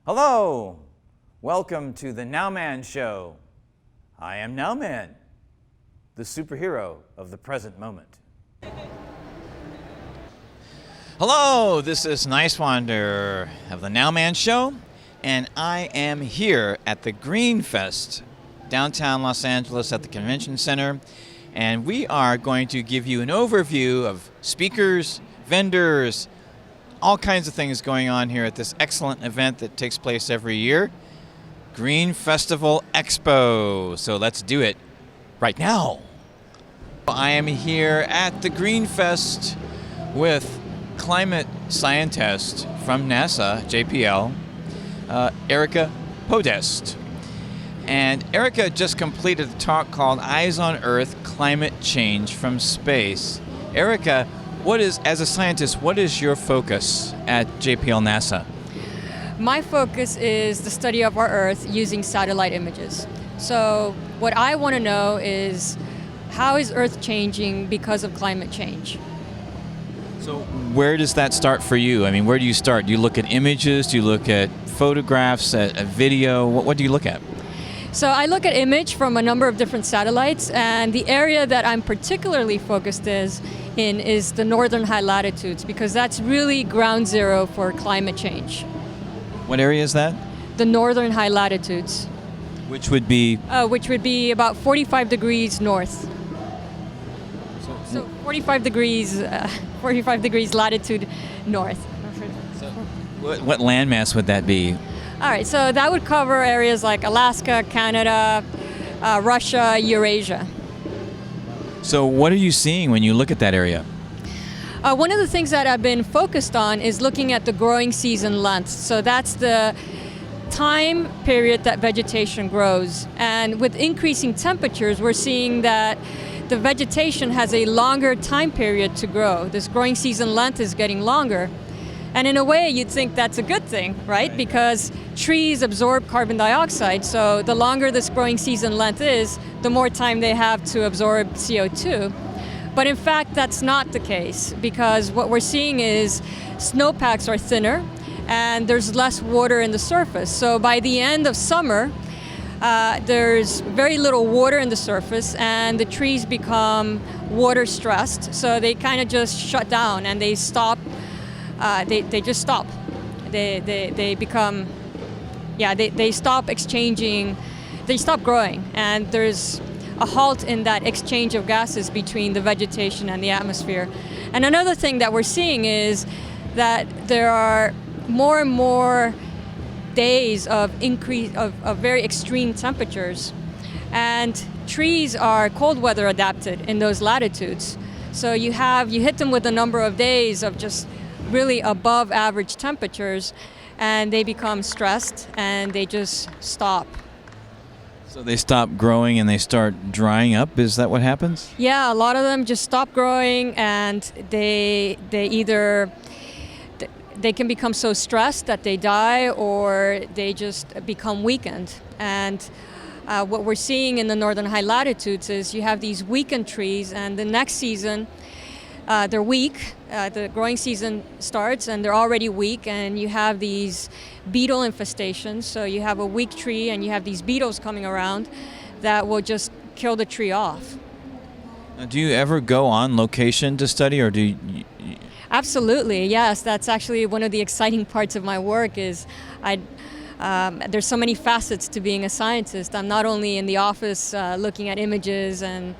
Hello! Welcome to the Nowman Show. I am Nowman, the superhero of the present moment. Hello, this is Niswander of the Nowman Show, and I am here at the Green Fest, downtown Los Angeles at the Convention Center, and we are going to give you an overview of speakers, vendors, all kinds of things going on here at this excellent event that takes place every year, Green Festival Expo. So let's do it right now. I am here at the Green Fest with climate scientist from NASA, JPL, Erica Potest. And Erica just completed a talk called Eyes on Earth, Climate Change from Space. Erica, as a scientist, what is your focus at JPL NASA? My focus is the study of our Earth using satellite images. So what I want to know is, how is Earth changing because of climate change? So where does that start for you? I mean, where do you start? Do you look at images? Do you look at photographs, at video? What do you look at? So I look at image from a number of different satellites, and the area that I'm particularly focused in is the northern high latitudes, because that's really ground zero for climate change. What area is that? The northern high latitudes. Which would be? Which would be about 45 degrees north. So 45 degrees latitude north. So what landmass would that be? All right, so that would cover areas like Alaska, Canada, Russia, Eurasia. So what are you seeing when you look at that area? One of the things that I've been focused on is looking at the growing season length. So that's the time period that vegetation grows. And with increasing temperatures, we're seeing that the vegetation has a longer time period to grow. This growing season length is getting longer. And in a way, you'd think that's a good thing, right? Because trees absorb carbon dioxide, so the longer this growing season length is, the more time they have to absorb CO2. But in fact, that's not the case, because what we're seeing is snowpacks are thinner and there's less water in the surface. So by the end of summer, there's very little water in the surface, and the trees become water stressed, so they kind of just shut down and they stop. They just stop. They become, they stop exchanging, they stop growing, and there's a halt in that exchange of gases between the vegetation and the atmosphere. And another thing that we're seeing is that there are more and more days of very extreme temperatures, and trees are cold weather adapted in those latitudes. So you hit them with a number of days of just really above average temperatures, and they become stressed and they just stop. So they stop growing and they start drying up? Is that what happens? Yeah, a lot of them just stop growing, and they can become so stressed that they die, or they just become weakened. And what we're seeing in the northern high latitudes is you have these weakened trees, and the next season they're weak. The growing season starts and they're already weak, and you have these beetle infestations. So you have a weak tree and you have these beetles coming around that will just kill the tree off. Now, do you ever go on location to study, or do you? Absolutely, yes. That's actually one of the exciting parts of my work is there's so many facets to being a scientist. I'm not only in the office looking at images and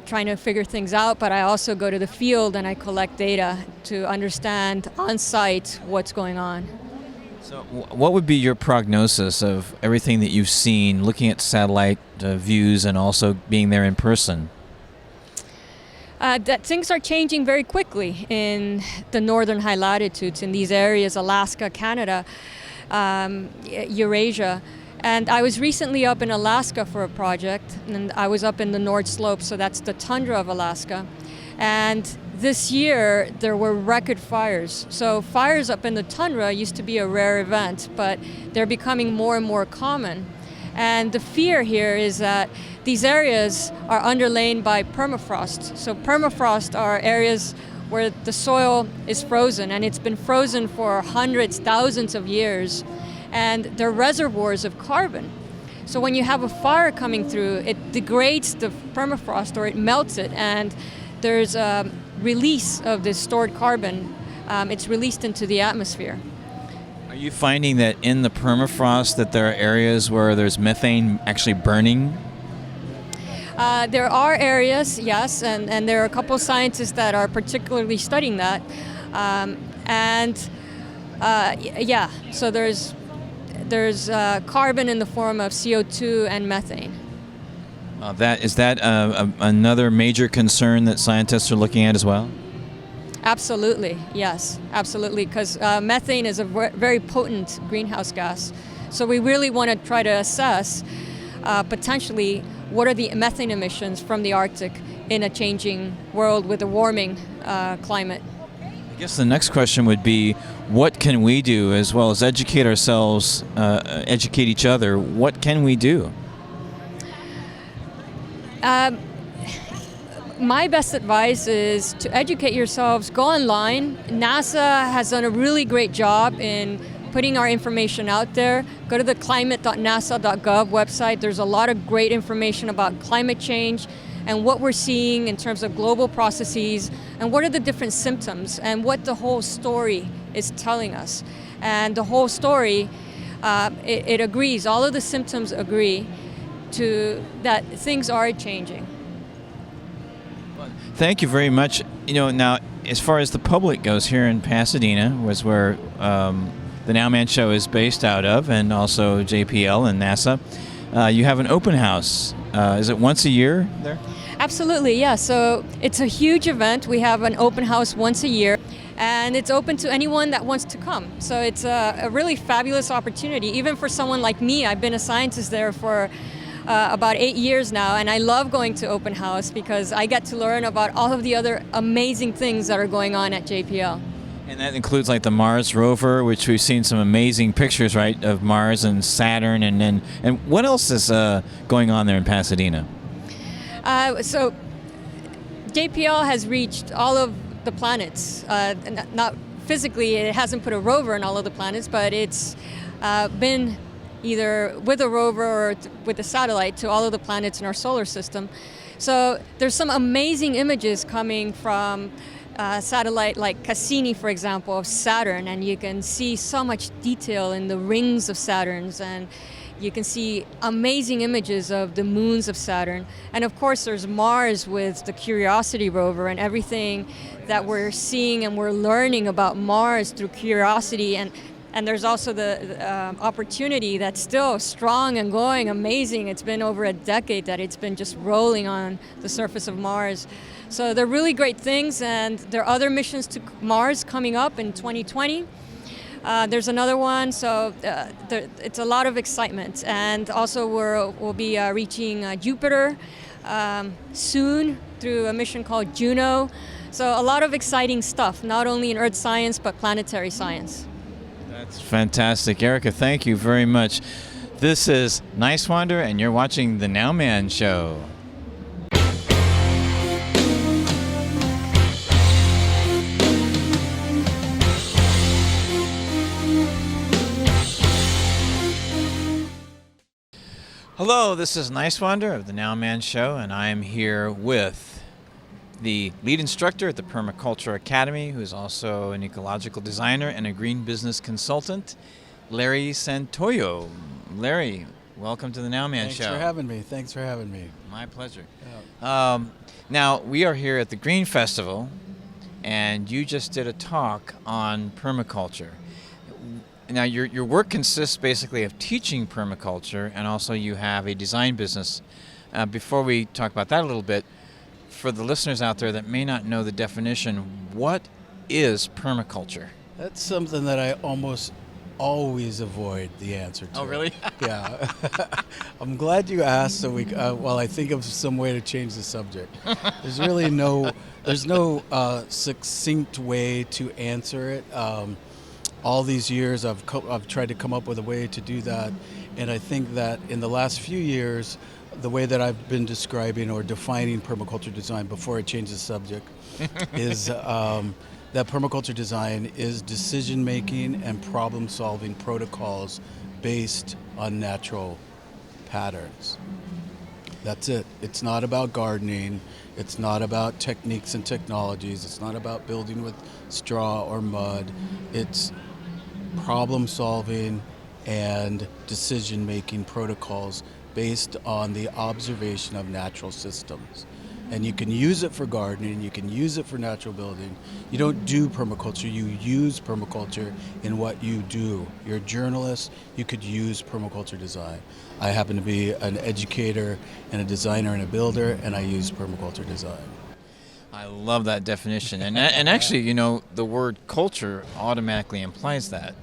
trying to figure things out, but I also go to the field and I collect data to understand on site what's going on. So what would be your prognosis of everything that you've seen, looking at satellite views and also being there in person? That things are changing very quickly in the northern high latitudes, in these areas, Alaska, Canada, Eurasia. And I was recently up in Alaska for a project, and I was up in the North Slope, so that's the tundra of Alaska. And this year, there were record fires. So fires up in the tundra used to be a rare event, but they're becoming more and more common. And the fear here is that these areas are underlain by permafrost. So permafrost are areas where the soil is frozen, and it's been frozen for hundreds, thousands of years, and they're reservoirs of carbon. So when you have a fire coming through, it degrades the permafrost, or it melts it, and there's a release of this stored carbon. It's released into the atmosphere. Are you finding that in the permafrost that there are areas where there's methane actually burning? There are areas, yes, and there are a couple of scientists that are particularly studying that. Yeah, so there's carbon in the form of CO2 and methane. Is that another major concern that scientists are looking at as well? Absolutely, yes, absolutely, because methane is a very potent greenhouse gas. So we really want to try to assess potentially what are the methane emissions from the Arctic in a changing world with a warming climate. I guess the next question would be, what can we do as well as educate ourselves, educate each other? What can we do? My best advice is to educate yourselves, go online. NASA has done a really great job in putting our information out there. Go to the climate.nasa.gov website. There's a lot of great information about climate change and what we're seeing in terms of global processes and what are the different symptoms and what the whole story is telling us. And the whole story, it agrees, all of the symptoms agree to that things are changing. Thank you very much. Now, as far as the public goes, here in Pasadena was where the Nowman show is based out of, and also JPL and NASA. You have an open house. Is it once a year there? Absolutely, yeah. So it's a huge event. We have an open house once a year, and it's open to anyone that wants to come. So it's a really fabulous opportunity, even for someone like me. I've been a scientist there for about 8 years now, and I love going to open house because I get to learn about all of the other amazing things that are going on at JPL. And that includes like the Mars rover, which we've seen some amazing pictures, right, of Mars and Saturn, and what else is going on there in Pasadena? So JPL has reached all of the planets. Not physically, it hasn't put a rover in all of the planets, but it's been either with a rover or with a satellite to all of the planets in our solar system. So there's some amazing images coming from satellite like Cassini, for example, of Saturn, and you can see so much detail in the rings of Saturn's, and you can see amazing images of the moons of Saturn. And of course there's Mars with the Curiosity rover, and everything that we're seeing and we're learning about Mars through Curiosity, and there's also the opportunity that's still strong and going, amazing. It's been over a decade that it's been just rolling on the surface of Mars. So they're really great things, and there are other missions to Mars coming up in 2020. There's another one, so it's a lot of excitement. And also we'll be reaching Jupiter soon through a mission called Juno. So a lot of exciting stuff, not only in Earth science, but planetary science. That's fantastic. Erica, thank you very much. This is Niswander, and you're watching The Nowman Show. Hello, this is Niswander of The Nowman Show, and I am here with the lead instructor at the Permaculture Academy, who is also an ecological designer and a green business consultant, Larry Santoyo. Larry, welcome to the Nowman Show. Thanks for having me. My pleasure. Yeah. Now, we are here at the Green Festival, and you just did a talk on permaculture. Now, your work consists basically of teaching permaculture, and also you have a design business. Before we talk about that a little bit, for the listeners out there that may not know the definition, what is permaculture? That's something that I almost always avoid the answer to. Oh, really? Yeah. I'm glad you asked, so while I think of some way to change the subject. There's really no succinct way to answer it. All these years I've tried to come up with a way to do that, and I think that in the last few years the way that I've been describing or defining permaculture design before I change the subject is that permaculture design is decision making and problem solving protocols based on natural patterns. That's it. It's not about gardening. It's not about techniques and technologies. It's not about building with straw or mud. It's problem solving and decision making protocols based on the observation of natural systems. And you can use it for gardening, you can use it for natural building. You don't do permaculture, you use permaculture in what you do. You're a journalist, you could use permaculture design. I happen to be an educator and a designer and a builder, and I use permaculture design. I love that definition. And actually, the word culture automatically implies that.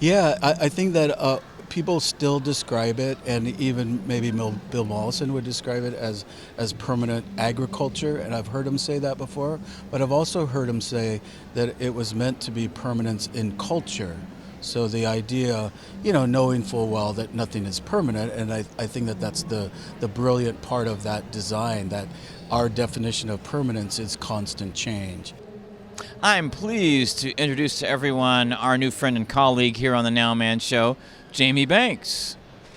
Yeah, I think that people still describe it, and even maybe Bill Mollison would describe it as permanent agriculture, and I've heard him say that before, but I've also heard him say that it was meant to be permanence in culture. So the idea, knowing full well that nothing is permanent, and I think that that's the brilliant part of that design, that our definition of permanence is constant change. I'm pleased to introduce to everyone our new friend and colleague here on the Nowman Show, Jamie Banks.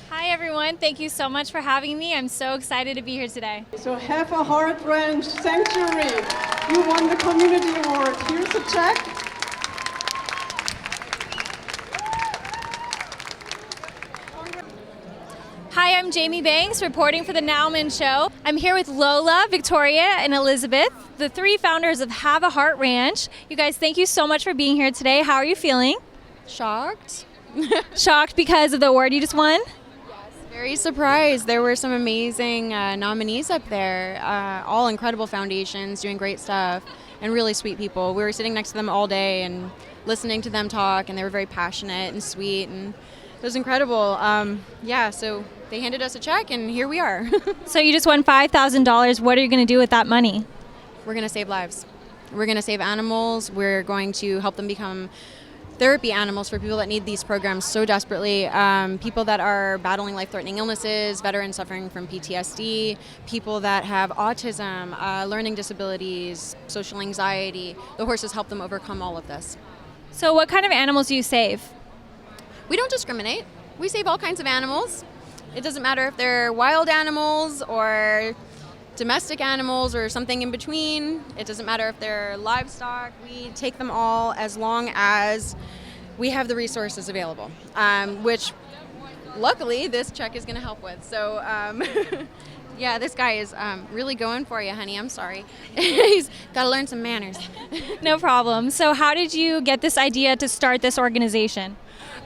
Hi everyone, thank you so much for having me. I'm so excited to be here today. So Have a Heart Ranch Sanctuary, you won the community award. Here's a check. Hi, I'm Jamie Banks, reporting for the Nowman Show. I'm here with Lola, Victoria, and Elizabeth, the three founders of Have a Heart Ranch. You guys, thank you so much for being here today. How are you feeling? Shocked. Shocked because of the award you just won? Very surprised. There were some amazing nominees up there, all incredible foundations doing great stuff and really sweet people. We were sitting next to them all day and listening to them talk, and they were very passionate and sweet, and it was incredible. So they handed us a check, and here we are. So you just won $5,000. What are you going to do with that money? We're going to save lives. We're going to save animals. We're going to help them become therapy animals for people that need these programs so desperately. People that are battling life-threatening illnesses, veterans suffering from PTSD, people that have autism, learning disabilities, social anxiety. The horses help them overcome all of this. So what kind of animals do you save? We don't discriminate. We save all kinds of animals. It doesn't matter if they're wild animals or domestic animals or something in between. It doesn't matter if they're livestock. We take them all as long as we have the resources available, which luckily this check is going to help with. So yeah, this guy is really going for you, honey. I'm sorry. He's got to learn some manners. No problem. So how did you get this idea to start this organization?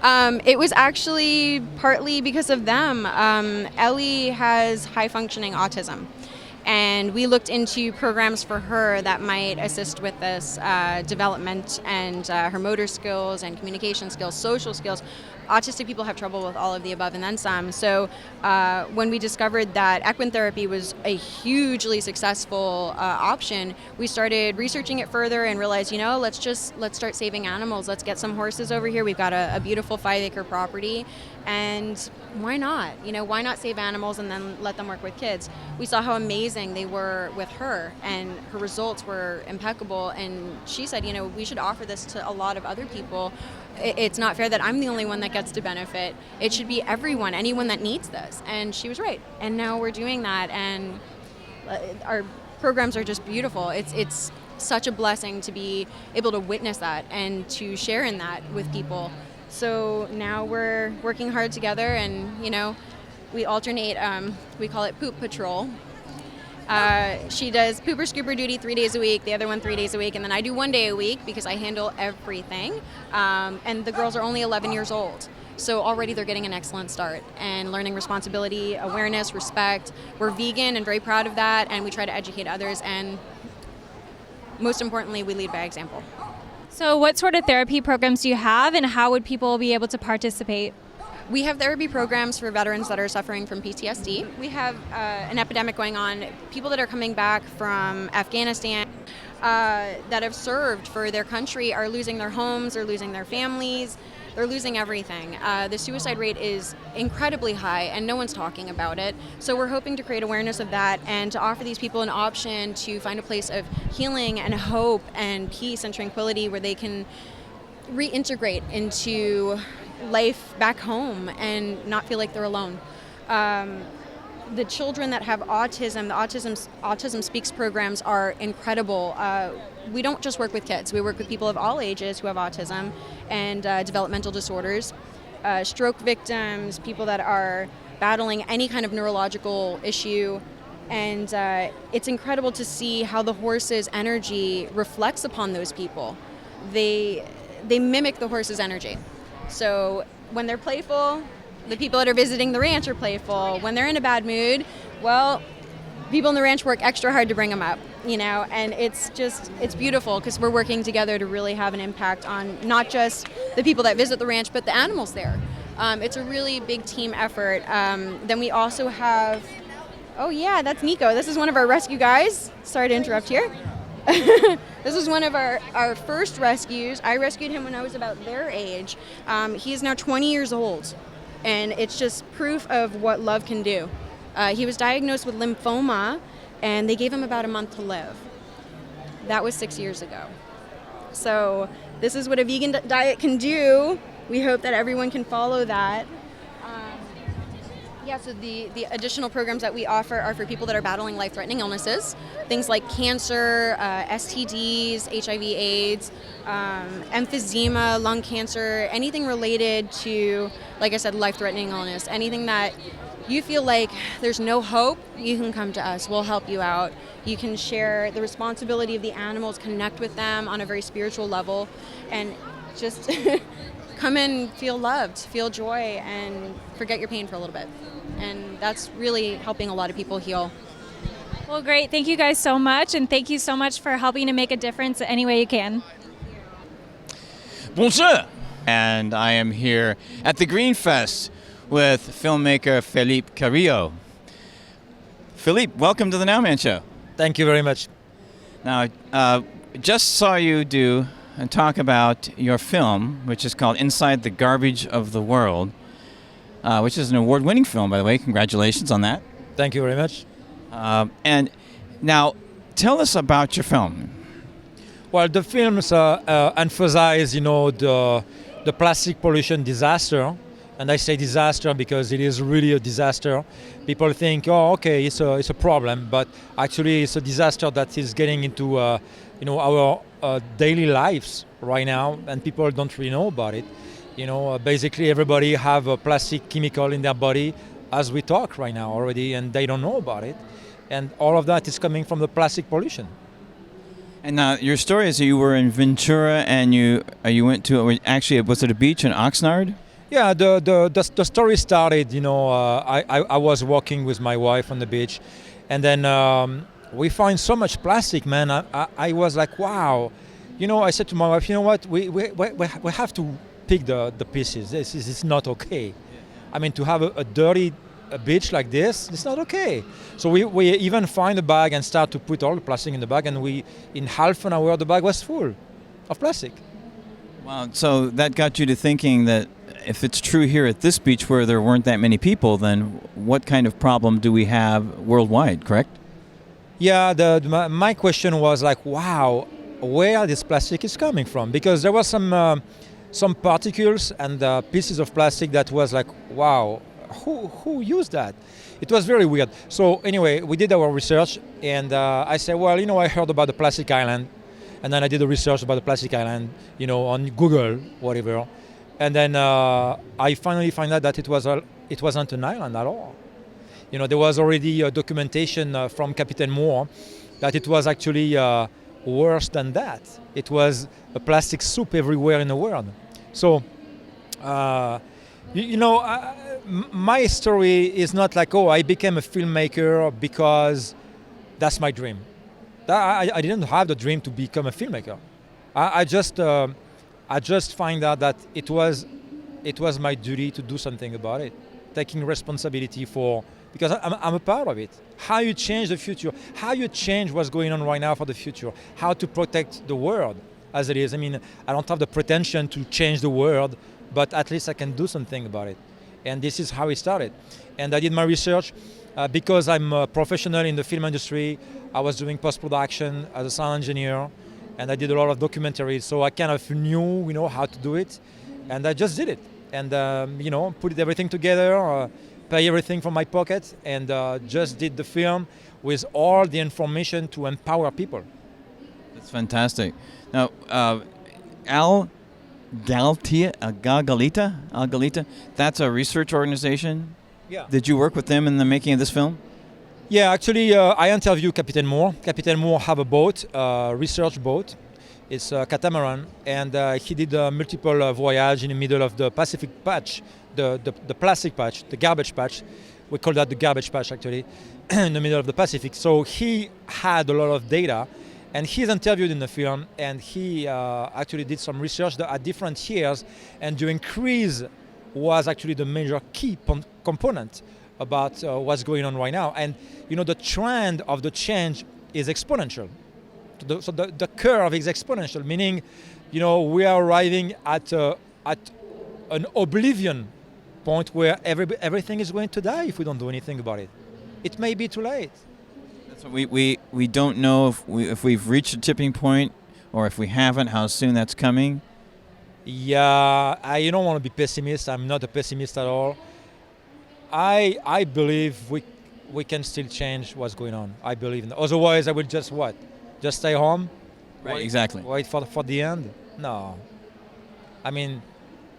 It was actually partly because of them. Ellie has high-functioning autism, and we looked into programs for her that might assist with this development and her motor skills and communication skills, social skills. Autistic people have trouble with all of the above and then some. So when we discovered that equine therapy was a hugely successful option, we started researching it further and realized, let's start saving animals. Let's get some horses over here. We've got a beautiful 5-acre property, and why not? Why not save animals and then let them work with kids? We saw how amazing they were with her, and her results were impeccable. And she said, we should offer this to a lot of other people. It's not fair that I'm the only one that gets to benefit. It should be everyone, anyone that needs this. And she was right. And now we're doing that, and our programs are just beautiful. It's such a blessing to be able to witness that and to share in that with people. So now we're working hard together, and we alternate. We call it Poop Patrol. She does pooper scooper duty 3 days a week, the other one 3 days a week, and then I do 1 day a week because I handle everything. And the girls are only 11 years old. So already they're getting an excellent start and learning responsibility, awareness, respect. We're vegan and very proud of that, and we try to educate others, and most importantly, we lead by example. So what sort of therapy programs do you have, and how would people be able to participate? We have therapy programs for veterans that are suffering from PTSD. We have an epidemic going on. People that are coming back from Afghanistan that have served for their country are losing their homes or losing their families. they're losing everything. The suicide rate is incredibly high, and no one's talking about it. So we're hoping to create awareness of that and to offer these people an option to find a place of healing and hope and peace and tranquility where they can reintegrate into life back home and not feel like they're alone. The children that have autism, the Autism Speaks programs are incredible. We don't just work with kids. We work with people of all ages who have autism and developmental disorders, stroke victims, people that are battling any kind of neurological issue. And it's incredible to see how the horse's energy reflects upon those people. They mimic the horse's energy. So when they're playful, the people that are visiting the ranch are playful. When they're in a bad mood, well, people in the ranch work extra hard to bring them up, and it's beautiful because we're working together to really have an impact on not just the people that visit the ranch, but the animals there. It's a really big team effort. Then we also have, oh yeah, that's Nico. This is one of our rescue guys. Sorry to interrupt here. This is one of our first rescues. I rescued him when I was about their age. He is now 20 years old. And it's just proof of what love can do. He was diagnosed with lymphoma, and they gave him about a month to live. That was 6 years ago. So this is what a vegan diet can do. We hope that everyone can follow that. So the additional programs that we offer are for people that are battling life-threatening illnesses, things like cancer, STDs, HIV/AIDS, emphysema, lung cancer, anything related to, like I said, life-threatening illness. Anything that you feel like there's no hope, you can come to us. We'll help you out. You can share the responsibility of the animals, connect with them on a very spiritual level, and just come in, feel loved, feel joy, and forget your pain for a little bit. And that's really helping a lot of people heal. Well, great. Thank you guys so much, and thank you so much for helping to make a difference any way you can. Bonjour! And I am here at the Green Fest with filmmaker Philippe Carrillo. Philippe, welcome to the Nowman Show. Thank you very much. Now, just saw you do and talk about your film, which is called Inside the Garbage of the World, which is an award-winning film, by the way. Congratulations on that. Thank you very much. And now, tell us about your film. Well, the films emphasize, the plastic pollution disaster, and I say disaster because it is really a disaster. People think, oh, okay, it's a problem, but actually, it's a disaster that is getting into, our daily lives right now, and people don't really know about it. Basically, everybody have a plastic chemical in their body as we talk right now already, and they don't know about it, and all of that is coming from the plastic pollution. And now your story is that you were in Ventura and you went to, actually, was it a beach in Oxnard? Yeah, the story started, I was walking with my wife on the beach, and then we find so much plastic, man. I was like, wow. I said to my wife, you know what, we have to pick the pieces. This is not okay. I mean, to have a dirty beach like this, it's not okay. So we even find a bag and start to put all the plastic in the bag, and in half an hour the bag was full of plastic. Wow, so that got you to thinking that if it's true here at this beach where there weren't that many people, then what kind of problem do we have worldwide, correct? Yeah, my question was like, wow, where this plastic is coming from? Because there was some particles and pieces of plastic that was like, wow, who used that? It was very weird. So anyway, we did our research, and I said, well, I heard about the plastic island, and then I did the research about the plastic island, on Google, whatever, and then I finally find out that it wasn't an island at all. There was already a documentation from Captain Moore that it was actually worse than that. It was a plastic soup everywhere in the world. So, my story is not like, oh, I became a filmmaker because that's my dream. I didn't have the dream to become a filmmaker. I just find out that it was my duty to do something about it, taking responsibility because I'm a part of it. How you change the future, how you change what's going on right now for the future, how to protect the world as it is. I mean, I don't have the pretension to change the world but at least I can do something about it. And this is how it started. And I did my research because I'm a professional in the film industry. I was doing post-production as a sound engineer, and I did a lot of documentaries. So I kind of knew, how to do it, and I just did it. And put everything together, pay everything from my pocket, and just did the film with all the information to empower people. That's fantastic. Now, Al Galita, that's a research organization. Yeah. Did you work with them in the making of this film? Yeah, actually, I interviewed Captain Moore. Captain Moore have a boat, research boat. It's a catamaran, and he did multiple voyage in the middle of the Pacific patch, the plastic patch, the garbage patch. We call that the garbage patch, actually, in the middle of the Pacific. So he had a lot of data, and he's interviewed in the film, and he actually did some research at different years, and the increase was actually the major key component about what's going on right now. And the trend of the change is exponential. So the curve is exponential, meaning we are arriving at an oblivion point where everything is going to die if we don't do anything about it. It may be too late. That's what we don't know if we've reached a tipping point, or if we haven't, how soon that's coming. Yeah, I don't want to be pessimist. I'm not a pessimist at all. I believe we can still change what's going on. I believe in that. Otherwise, I will just what? Just stay home? Right, exactly. Wait for the end? No. I mean,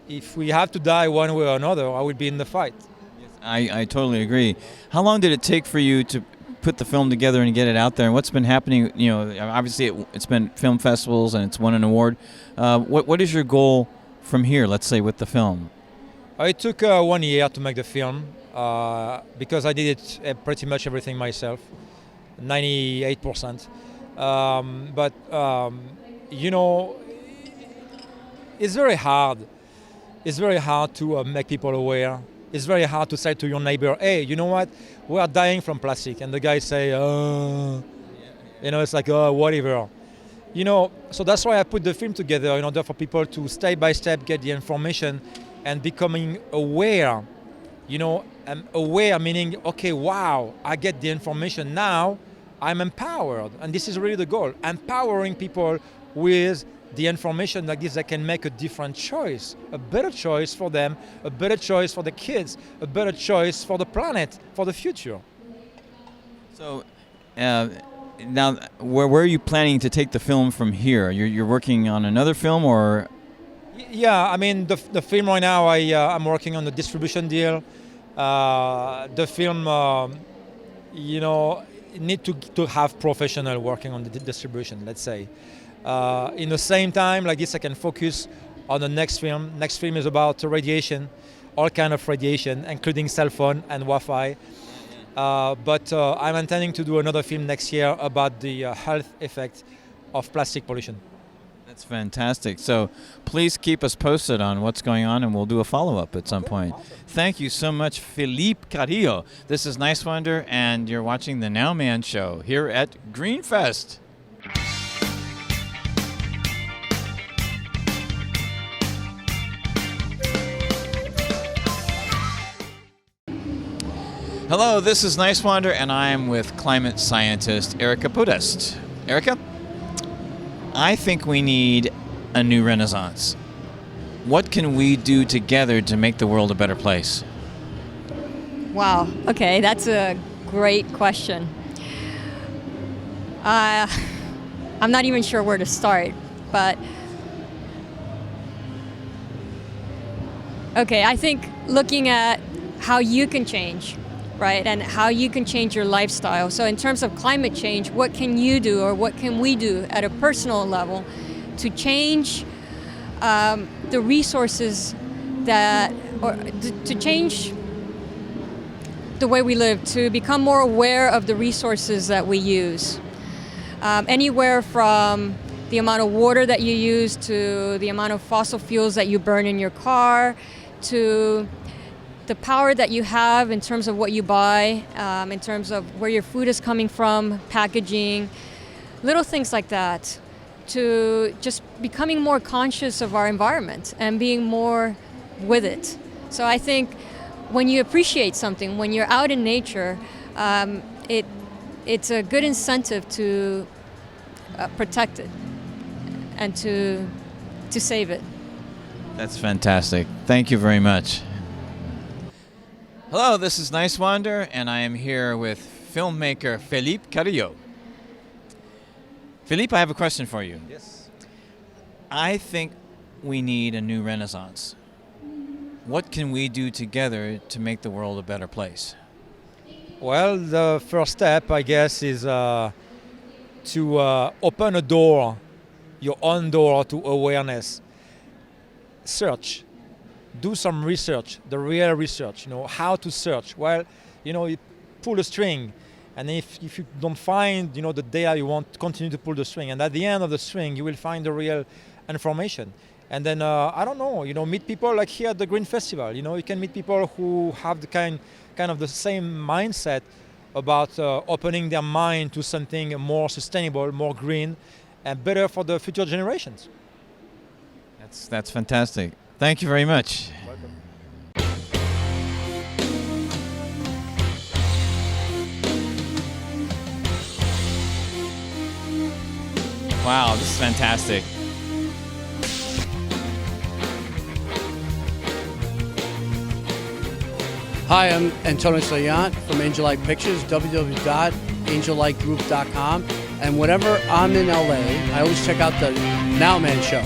if we have to die one way or another, I will be in the fight. Yes, I totally agree. How long did it take for you to put the film together and get it out there? And what's been happening? Obviously it's been film festivals and it's won an award. What is your goal from here, let's say, with the film? It took 1 year to make the film because I did it pretty much everything myself, 98%. But it's very hard. It's very hard to make people aware. It's very hard to say to your neighbor, hey, you know what? We are dying from plastic. And the guy say, it's like, whatever. So that's why I put the film together, in order for people to step by step get the information and becoming aware. I'm aware meaning, okay, wow, I get the information now. I'm empowered, and this is really the goal. Empowering people with the information like this, that can make a different choice, a better choice for them, a better choice for the kids, a better choice for the planet, for the future. So, now, where are you planning to take the film from here? You're working on another film, or? Yeah, I mean, the film right now, I'm working on the distribution deal. The film, need to have professional working on the distribution, let's say. In the same time, like this, I can focus on the next film. Next film is about radiation, all kind of radiation, including cell phone and Wi-Fi. But I'm intending to do another film next year about the health effect of plastic pollution. That's fantastic. So please keep us posted on what's going on, and we'll do a follow-up at some point. Awesome. Thank you so much, Philippe Carrillo. This is Niswander, and you're watching the Nowman Show here at Greenfest. Hello, this is Niswander, and I'm with climate scientist Erica Potest. Erica? I think we need a new renaissance. What can we do together to make the world a better place? Wow. Okay, that's a great question. I'm not even sure where to start, but okay, I think looking at how you can change, right, and how you can change your lifestyle. So in terms of climate change, what can you do, or what can we do at a personal level to change the resources to change the way we live, to become more aware of the resources that we use. Anywhere from the amount of water that you use, to the amount of fossil fuels that you burn in your car, to the power that you have in terms of what you buy, in terms of where your food is coming from, packaging, little things like that, to just becoming more conscious of our environment and being more with it. So I think when you appreciate something, when you're out in nature, it's a good incentive to protect it and to save it. That's fantastic. Thank you very much. Hello, this is Niswander, and I am here with filmmaker Philippe Carrillo. Philippe, I have a question for you. Yes. I think we need a new renaissance. What can we do together to make the world a better place? Well, the first step, I guess, is to open a door, your own door to awareness. Search. Do some research, the real research, how to search. Well, you pull a string, and if you don't find, the data you want, continue to pull the string. And at the end of the string, you will find the real information. And then, I don't know, meet people like here at the Green Festival. You can meet people who have the kind of the same mindset about opening their mind to something more sustainable, more green, and better for the future generations. That's fantastic. Thank you very much. Welcome. Wow, this is fantastic. Hi, I'm Antonio Sayant from Angel Light Pictures, www.angellightgroup.com. And whenever I'm in LA, I always check out the Nowman show.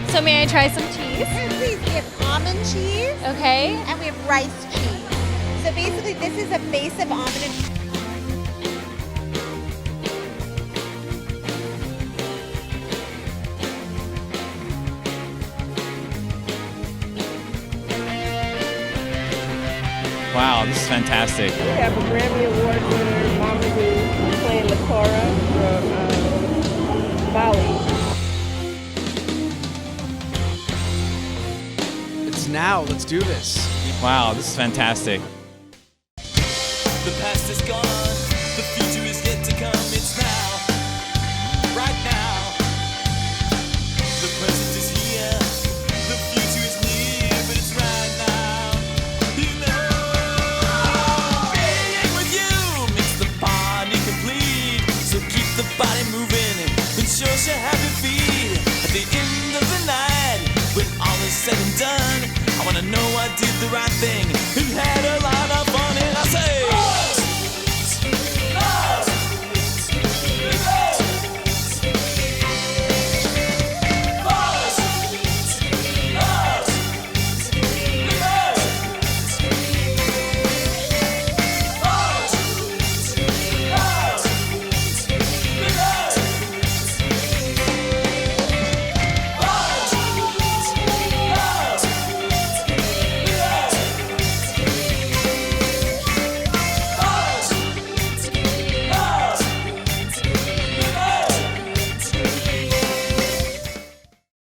So may I try some cheese? Yes, please. We have almond cheese Okay. and we have rice cheese. So basically, this is a base of almond and Wow, this is fantastic. We have a Grammy Award winner, Mama Who, playing Lakora from Bali. It's now. Let's do this. Wow, this is fantastic. The past is gone, the future is yet to come. It's now, right now. The present is here, the future is near, but it's right now. Being with you makes the party complete. So keep the body moving and show your happy feet. At the end of the night, when all is said and done, I wanna know I did the right thing.